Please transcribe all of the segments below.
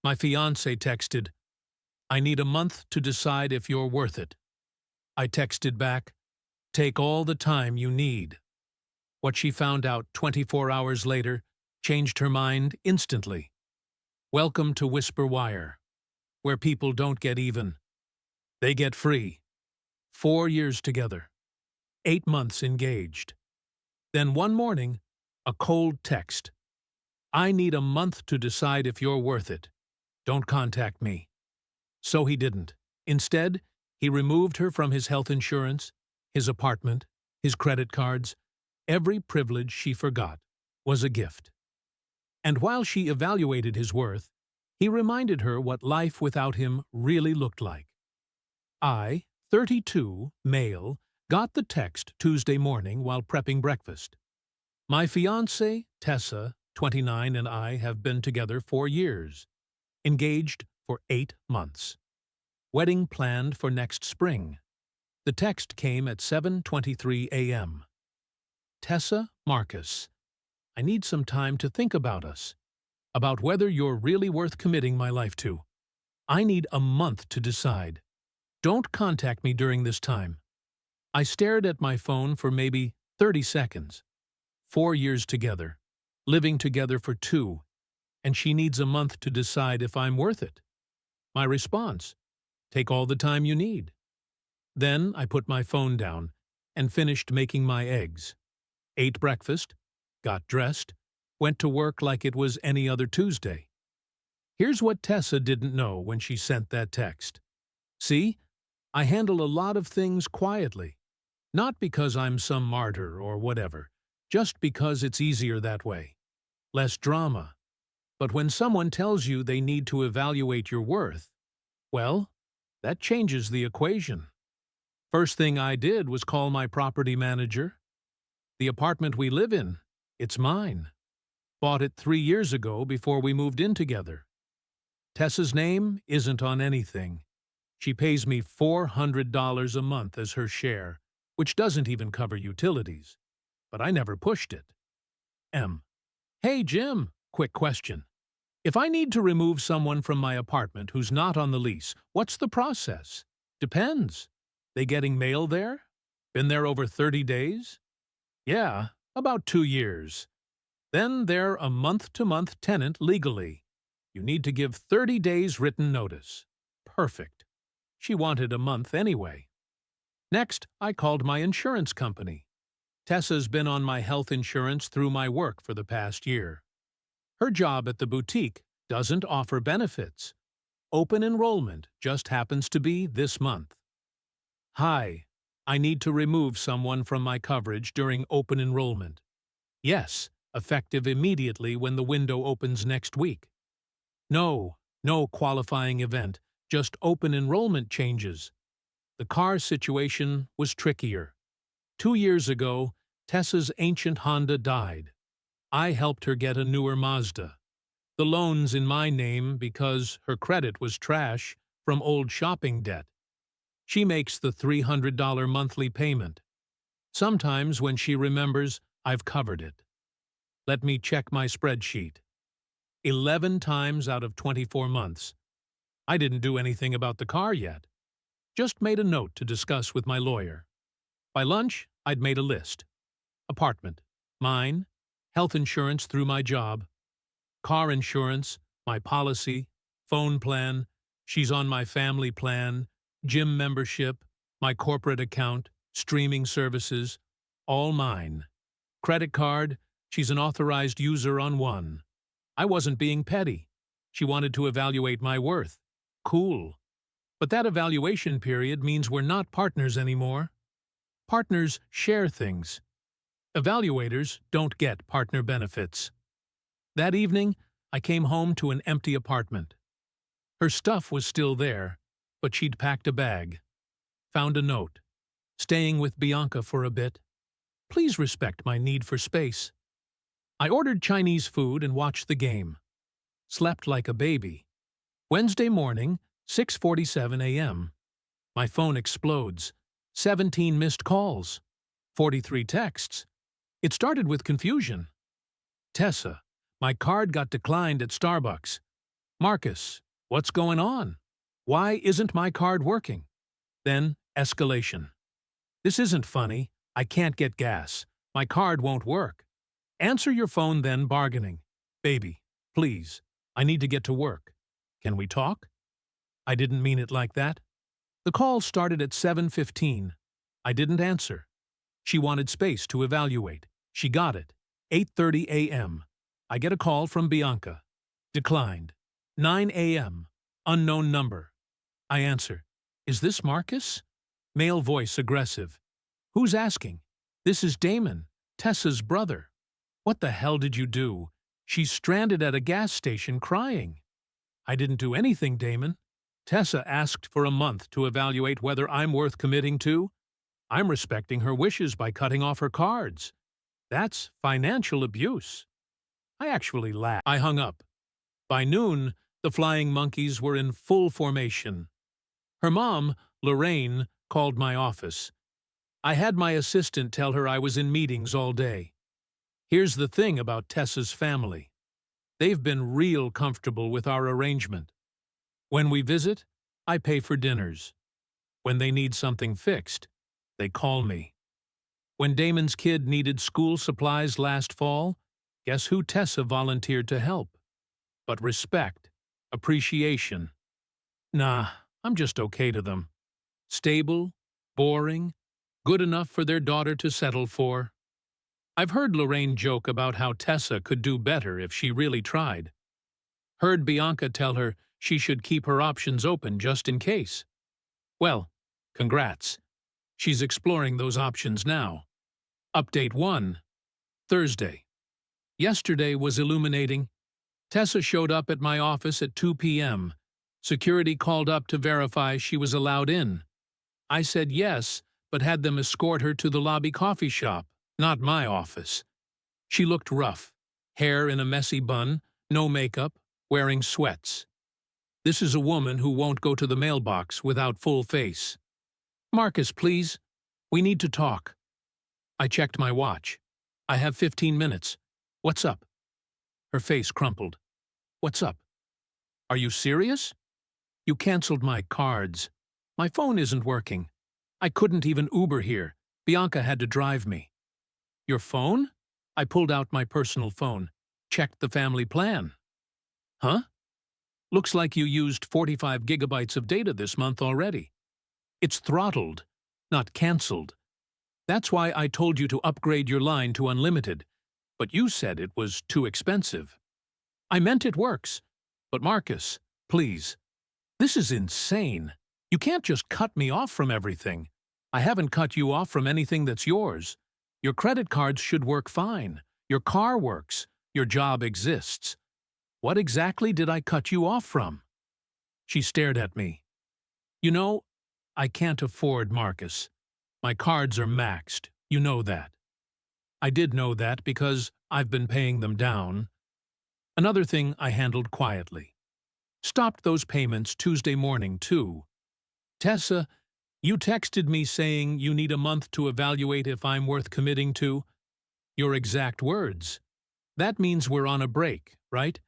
My fiancé texted, "I need a month to decide if you're worth it." I texted back, "Take all the time you need." What she found out 24 hours later changed her mind instantly. Welcome to Whisper Wire, where people don't get even. They get free. 4 years together. 8 months engaged. Then one morning, a cold text. "I need a month to decide if you're worth it. Don't contact me." So he didn't. Instead, he removed her from his health insurance, his apartment, his credit cards. Every privilege she forgot was a gift. And while she evaluated his worth, he reminded her what life without him really looked like. I, 32, male, got the text Tuesday morning while prepping breakfast. My fiancée, Tessa, 29, and I have been together 4 years, engaged for 8 months. Wedding planned for next spring. The text came at 7:23 a.m. Tessa, Marcus, I need some time to think about us, about whether you're really worth committing my life to. I need a month to decide. Don't contact me during this time. I stared at my phone for maybe 30 seconds. 4 years together, living together for 2, and she needs a month to decide if I'm worth it. My response, take all the time you need. Then I put my phone down and finished making my eggs. Ate breakfast, got dressed, went to work like it was any other Tuesday. Here's what Tessa didn't know when she sent that text. See, I handle a lot of things quietly. Not because I'm some martyr or whatever, just because it's easier that way. Less drama. But when someone tells you they need to evaluate your worth, well, that changes the equation. First thing I did was call my property manager. The apartment we live in, it's mine. Bought it 3 years ago before we moved in together. Tessa's name isn't on anything. She pays me $400 a month as her share, which doesn't even cover utilities. But I never pushed it. M. Hey, Jim, quick question. If I need to remove someone from my apartment who's not on the lease, what's the process? Depends. They getting mail there? Been there over 30 days? Yeah, about 2 years. Then they're a month-to-month tenant legally. You need to give 30 days written notice. Perfect. She wanted a month anyway. Next, I called my insurance company. Tessa's been on my health insurance through my work for the past year. Her job at the boutique doesn't offer benefits. Open enrollment just happens to be this month. Hi, I need to remove someone from my coverage during open enrollment. Yes, effective immediately when the window opens next week. No qualifying event, just open enrollment changes. The car situation was trickier. 2 years ago, Tessa's ancient Honda died. I helped her get a newer Mazda. The loan's in my name because her credit was trash from old shopping debt. She makes the $300 monthly payment. Sometimes when she remembers, I've covered it. Let me check my spreadsheet. 11 times out of 24 months. I didn't do anything about the car yet. Just made a note to discuss with my lawyer. By lunch, I'd made a list. Apartment, mine, health insurance through my job, car insurance, my policy, phone plan, she's on my family plan, gym membership, my corporate account, streaming services, all mine. Credit card, she's an authorized user on one. I wasn't being petty. She wanted to evaluate my worth. Cool. But that evaluation period means we're not partners anymore. Partners share things. Evaluators don't get partner benefits. That evening, I came home to an empty apartment. Her stuff was still there, but she'd packed a bag. Found a note. Staying with Bianca for a bit. Please respect my need for space. I ordered Chinese food and watched the game. Slept like a baby. Wednesday morning, 6:47 a.m. My phone explodes. 17 missed calls. 43 texts. It started with confusion. Tessa, my card got declined at Starbucks. Marcus, what's going on? Why isn't my card working? Then, escalation. This isn't funny. I can't get gas. My card won't work. Answer your phone then, bargaining. Baby, please, I need to get to work. Can we talk? I didn't mean it like that. The call started at 7:15. I didn't answer. She wanted space to evaluate. She got it. 8:30 a.m. I get a call from Bianca. Declined. 9 a.m. Unknown number. I answer. Is this Marcus? Male voice aggressive. Who's asking? This is Damon, Tessa's brother. What the hell did you do? She's stranded at a gas station crying. I didn't do anything, Damon. Tessa asked for a month to evaluate whether I'm worth committing to. I'm respecting her wishes by cutting off her cards. That's financial abuse. I actually laughed. I hung up. By noon, the flying monkeys were in full formation. Her mom, Lorraine, called my office. I had my assistant tell her I was in meetings all day. Here's the thing about Tessa's family. They've been real comfortable with our arrangement. When we visit, I pay for dinners. When they need something fixed, they call me. When Damon's kid needed school supplies last fall, guess who Tessa volunteered to help? But respect, appreciation. Nah, I'm just okay to them. Stable, boring, good enough for their daughter to settle for. I've heard Lorraine joke about how Tessa could do better if she really tried. Heard Bianca tell her she should keep her options open just in case. Well, congrats. She's exploring those options now. Update 1. Thursday. Yesterday was illuminating. Tessa showed up at my office at 2 p.m. Security called up to verify she was allowed in. I said yes, but had them escort her to the lobby coffee shop, not my office. She looked rough, hair in a messy bun, no makeup, wearing sweats. This is a woman who won't go to the mailbox without full face. Marcus, please. We need to talk. I checked my watch. I have 15 minutes. What's up? Her face crumpled. What's up? Are you serious? You canceled my cards. My phone isn't working. I couldn't even Uber here. Bianca had to drive me. Your phone? I pulled out my personal phone. Checked the family plan. Huh? Looks like you used 45 gigabytes of data this month already. It's throttled, not canceled. That's why I told you to upgrade your line to unlimited, but you said it was too expensive. I meant it works. But Marcus, please. This is insane. You can't just cut me off from everything. I haven't cut you off from anything that's yours. Your credit cards should work fine. Your car works. Your job exists. What exactly did I cut you off from? She stared at me. You know, I can't afford Marcus. My cards are maxed. You know that. I did know that because I've been paying them down. Another thing I handled quietly. Stopped those payments Tuesday morning, too. Tessa, you texted me saying you need a month to evaluate if I'm worth committing to. Your exact words. That means we're on a break, right?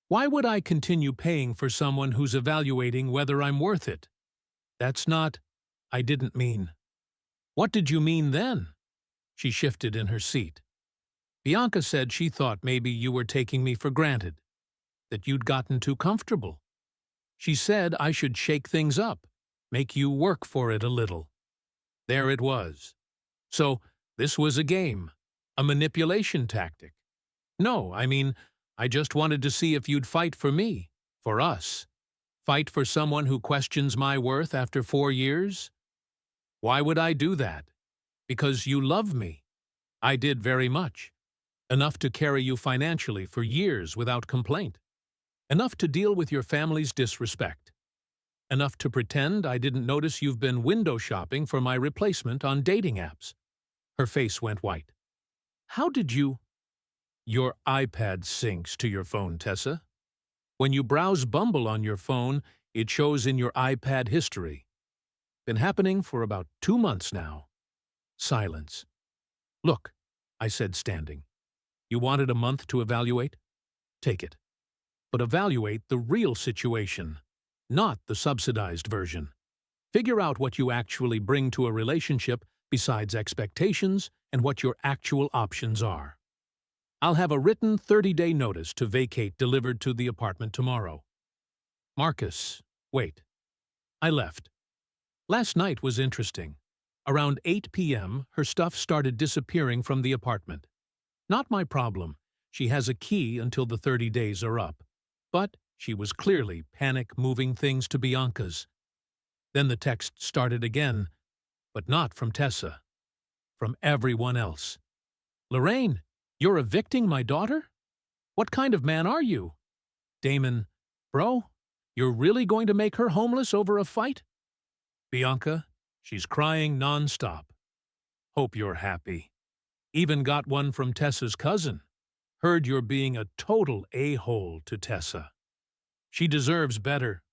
Why would I continue paying for someone who's evaluating whether I'm worth it? That's not... I didn't mean. What did you mean then? She shifted in her seat. Bianca said she thought maybe you were taking me for granted, that you'd gotten too comfortable. She said I should shake things up, make you work for it a little. There it was. So this was a game, a manipulation tactic. No, I mean, I just wanted to see if you'd fight for me, for us. Fight for someone who questions my worth after 4 years? Why would I do that? Because you love me. I did very much. Enough to carry you financially for years without complaint. Enough to deal with your family's disrespect. Enough to pretend I didn't notice you've been window shopping for my replacement on dating apps. Her face went white. How did you... Your iPad syncs to your phone, Tessa. When you browse Bumble on your phone, it shows in your iPad history. Been happening for about 2 months now. Silence. Look, I said, standing. You wanted a month to evaluate? Take it. but evaluate the real situation, not the subsidized version. Figure out what you actually bring to a relationship besides expectations and what your actual options are. I'll have a written 30-day notice to vacate delivered to the apartment tomorrow. Marcus, wait. I left. Last night was interesting. Around 8 p.m., her stuff started disappearing from the apartment. Not my problem. She has a key until the 30 days are up. But she was clearly panic moving things to Bianca's. Then the text started again, but not from Tessa. From everyone else. Lorraine, you're evicting my daughter? What kind of man are you? Damon, bro, you're really going to make her homeless over a fight? Bianca, she's crying non-stop. Hope you're happy. Even got one from Tessa's cousin. Heard you're being a total a-hole to Tessa. She deserves better.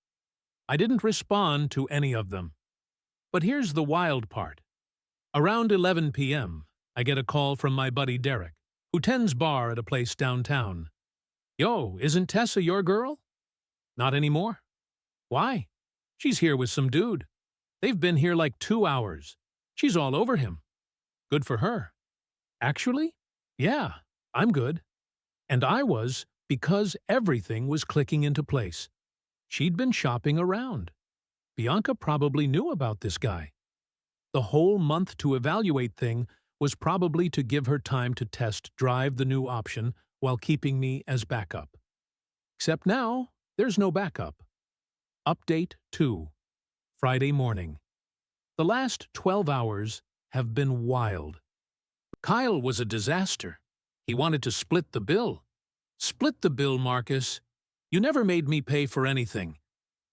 I didn't respond to any of them. But here's the wild part. Around 11 p.m., I get a call from my buddy Derek, who tends bar at a place downtown. Yo, isn't Tessa your girl? Not anymore. Why? She's here with some dude. They've been here like 2 hours. She's all over him. Good for her. Actually? Yeah, I'm good. And I was, because everything was clicking into place. She'd been shopping around. Bianca probably knew about this guy. The whole month to evaluate thing was probably to give her time to test drive the new option while keeping me as backup. Except now, there's no backup. Update 2. Friday morning. The last 12 hours have been wild. Kyle was a disaster. He wanted to split the bill. Split the bill, Marcus. You never made me pay for anything.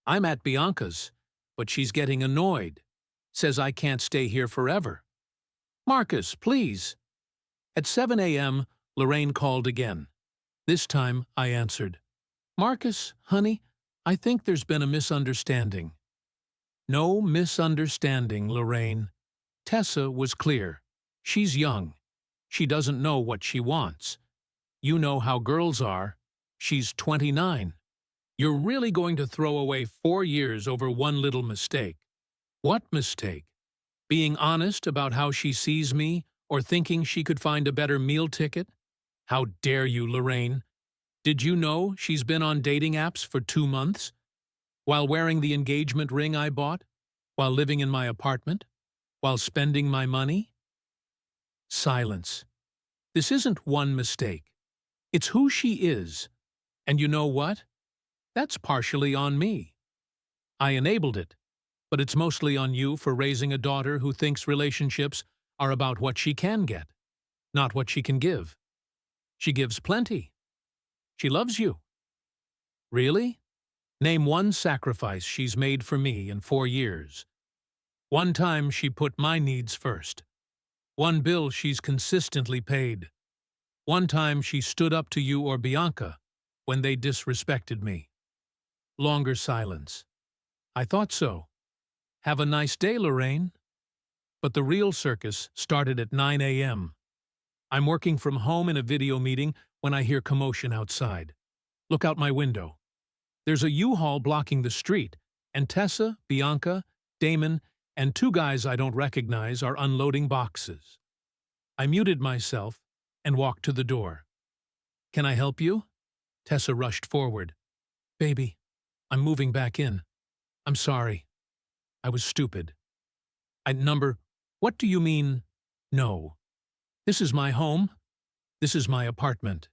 I'm at Bianca's, but she's getting annoyed. Says I can't stay here forever. Marcus, please. At 7 a.m., Lorraine called again. This time, I answered. Marcus, honey, I think there's been a misunderstanding. No misunderstanding, Lorraine. Tessa was clear. She's young. She doesn't know what she wants. You know how girls are. She's 29. You're really going to throw away 4 years over one little mistake. What mistake? Being honest about how she sees me or thinking she could find a better meal ticket? How dare you, Lorraine? Did you know she's been on dating apps for 2 months? While wearing the engagement ring I bought? While living in my apartment? While spending my money? Silence. This isn't one mistake. It's who she is. And you know what? That's partially on me. I enabled it, but it's mostly on you for raising a daughter who thinks relationships are about what she can get, not what she can give. She gives plenty. She loves you. Really? Name one sacrifice she's made for me in 4 years. One time she put my needs first. One bill she's consistently paid. One time she stood up to you or Bianca when they disrespected me. Longer silence. I thought so. Have a nice day, Lorraine. But the real circus started at 9 a.m. I'm working from home in a video meeting when I hear commotion outside. Look out my window. There's a U-Haul blocking the street, and Tessa, Bianca, Damon, and 2 guys I don't recognize are unloading boxes. I muted myself and walked to the door. Can I help you? Tessa rushed forward. Baby, I'm moving back in. I'm sorry. I was stupid. What do you mean, no? This is my home. This is my apartment.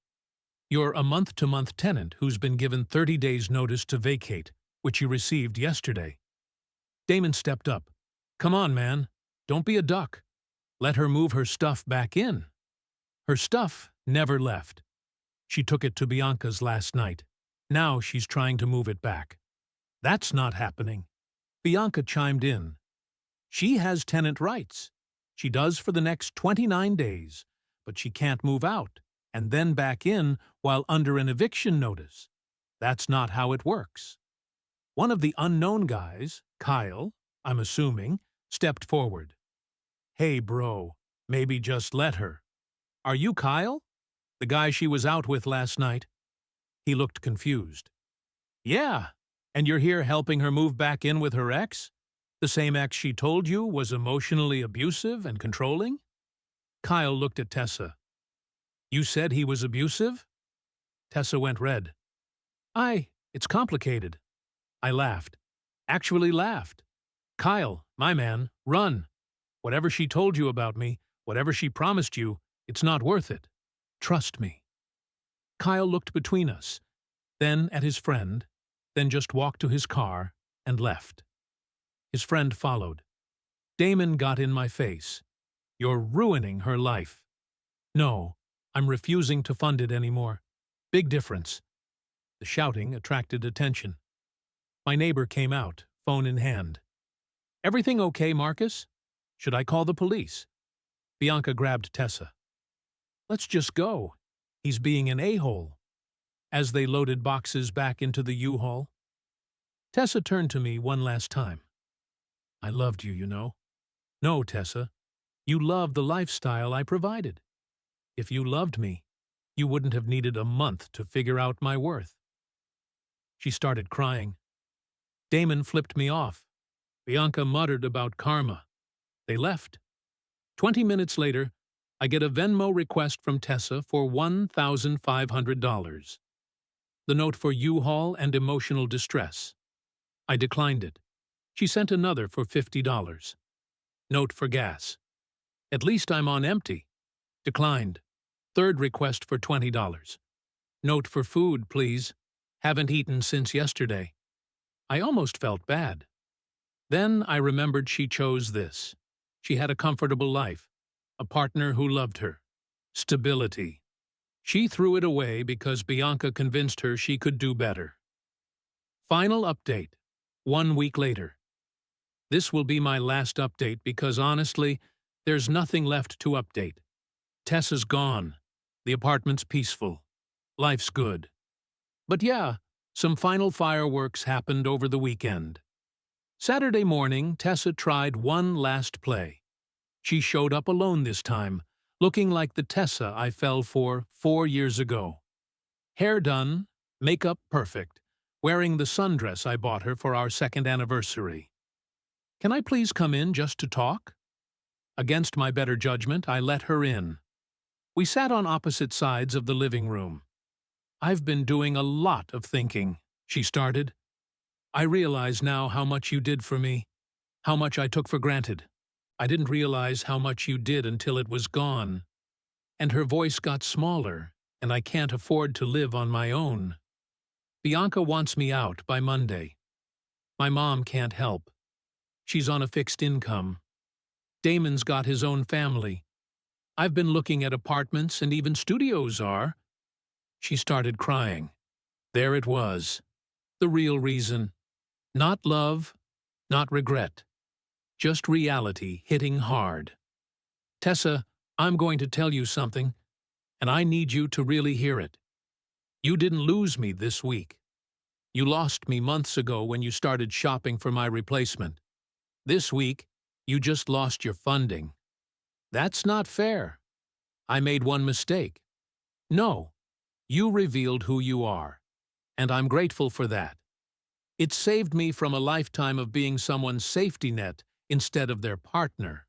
You're a month-to-month tenant who's been given 30 days' notice to vacate, which you received yesterday. Damon stepped up. Come on, man. Don't be a duck. Let her move her stuff back in. Her stuff never left. She took it to Bianca's last night. Now she's trying to move it back. That's not happening. Bianca chimed in. She has tenant rights. She does for the next 29 days, but she can't move out and then back in while under an eviction notice. That's not how it works. One of the unknown guys, Kyle, I'm assuming, stepped forward. Hey, bro, maybe just let her. Are you Kyle? The guy she was out with last night? He looked confused. Yeah, and you're here helping her move back in with her ex? The same ex she told you was emotionally abusive and controlling? Kyle looked at Tessa. You said he was abusive? Tessa went red. It's complicated. I laughed. Actually laughed. Kyle, my man, run. Whatever she told you about me, whatever she promised you, it's not worth it. Trust me. Kyle looked between us, then at his friend, then just walked to his car and left. His friend followed. Damon got in my face. You're ruining her life. No, I'm refusing to fund it anymore. Big difference. The shouting attracted attention. My neighbor came out, phone in hand. Everything okay, Marcus? Should I call the police? Bianca grabbed Tessa. Let's just go. He's being an a-hole. As they loaded boxes back into the U-Haul, Tessa turned to me one last time. I loved you, you know. No, Tessa, you loved the lifestyle I provided. If you loved me, you wouldn't have needed a month to figure out my worth. She started crying. Damon flipped me off. Bianca muttered about karma. They left. 20 minutes later, I get a Venmo request from Tessa for $1,500. The note for U-Haul and emotional distress. I declined it. She sent another for $50. Note for gas. At least I'm on empty. Declined. Third request for $20. Note for food, please. Haven't eaten since yesterday. I almost felt bad. Then I remembered she chose this. She had a comfortable life, a partner who loved her. Stability. She threw it away because Bianca convinced her she could do better. Final update. 1 week later. This will be my last update because honestly, there's nothing left to update. Tessa's gone. The apartment's peaceful. Life's good. But yeah, some final fireworks happened over the weekend. Saturday morning, Tessa tried one last play. She showed up alone this time, looking like the Tessa I fell for 4 years ago. Hair done, makeup perfect, wearing the sundress I bought her for our 2nd anniversary. Can I please come in just to talk? Against my better judgment, I let her in. We sat on opposite sides of the living room. I've been doing a lot of thinking, she started. I realize now how much you did for me, how much I took for granted. I didn't realize how much you did until it was gone. And her voice got smaller, and I can't afford to live on my own. Bianca wants me out by Monday. My mom can't help. She's on a fixed income. Damon's got his own family. I've been looking at apartments and even studios are. She started crying. There it was. The real reason. Not love, not regret. Just reality hitting hard. Tessa, I'm going to tell you something, and I need you to really hear it. You didn't lose me this week. You lost me months ago when you started shopping for my replacement. This week, you just lost your funding. That's not fair. I made one mistake. No, you revealed who you are, and I'm grateful for that. It saved me from a lifetime of being someone's safety net instead of their partner.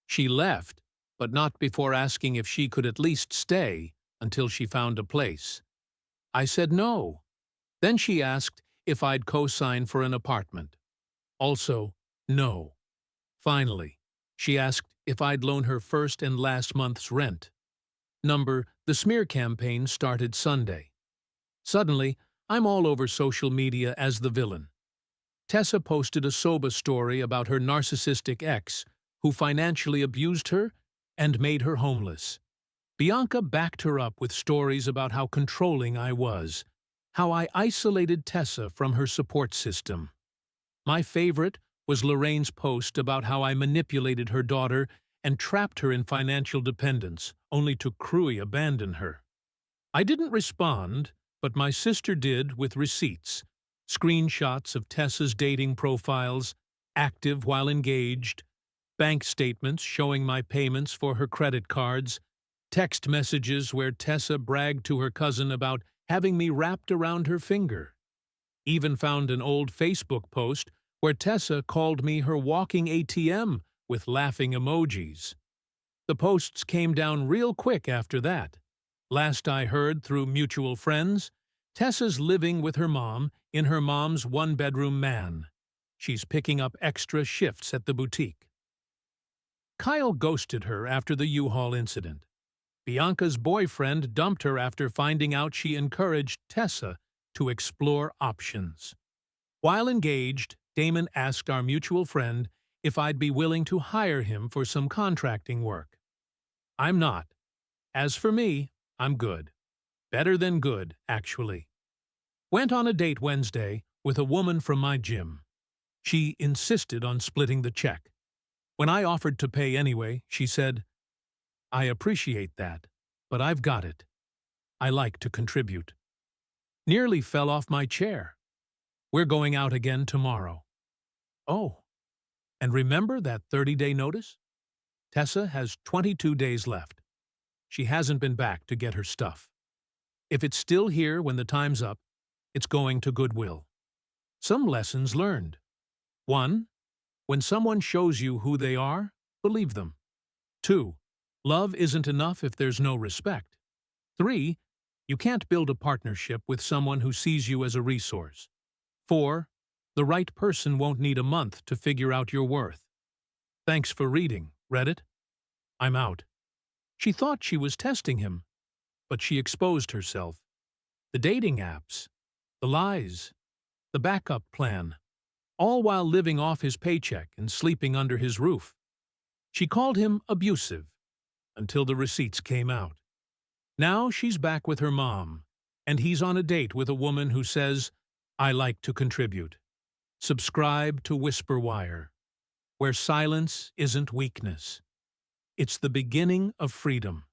She left, but not before asking if she could at least stay until she found a place. I said no. Then she asked if I'd co-sign for an apartment. Also, no. Finally, she asked if I'd loan her first and last month's rent. The smear campaign started Sunday. Suddenly, I'm all over social media as the villain. Tessa posted a soba story about her narcissistic ex, who financially abused her and made her homeless. Bianca backed her up with stories about how controlling I was, how I isolated Tessa from her support system. My favorite was Lorraine's post about how I manipulated her daughter and trapped her in financial dependence, only to cruelly abandon her. I didn't respond, but my sister did with receipts, screenshots of Tessa's dating profiles, active while engaged, bank statements showing my payments for her credit cards, text messages where Tessa bragged to her cousin about having me wrapped around her finger. Even found an old Facebook post where Tessa called me her walking ATM with laughing emojis. The posts came down real quick after that. Last I heard through mutual friends, Tessa's living with her mom in her mom's one-bedroom man. She's picking up extra shifts at the boutique. Kyle ghosted her after the U-Haul incident. Bianca's boyfriend dumped her after finding out she encouraged Tessa to explore options. While engaged, Damon asked our mutual friend if I'd be willing to hire him for some contracting work. I'm not. As for me, I'm good. Better than good, actually. Went on a date Wednesday with a woman from my gym. She insisted on splitting the check. When I offered to pay anyway, she said, "I appreciate that, but I've got it. I like to contribute." Nearly fell off my chair. We're going out again tomorrow. Oh, and remember that 30-day notice? Tessa has 22 days left. She hasn't been back to get her stuff. If it's still here when the time's up, it's going to Goodwill. Some lessons learned. 1. When someone shows you who they are, believe them. 2. Love isn't enough if there's no respect. 3. You can't build a partnership with someone who sees you as a resource. 4. The right person won't need a month to figure out your worth. Thanks for reading, Reddit. I'm out. She thought she was testing him, but she exposed herself. The dating apps, the lies, the backup plan, all while living off his paycheck and sleeping under his roof. She called him abusive until the receipts came out. Now she's back with her mom, and he's on a date with a woman who says, "I like to contribute." Subscribe to Whisper Wire, where silence isn't weakness. It's the beginning of freedom.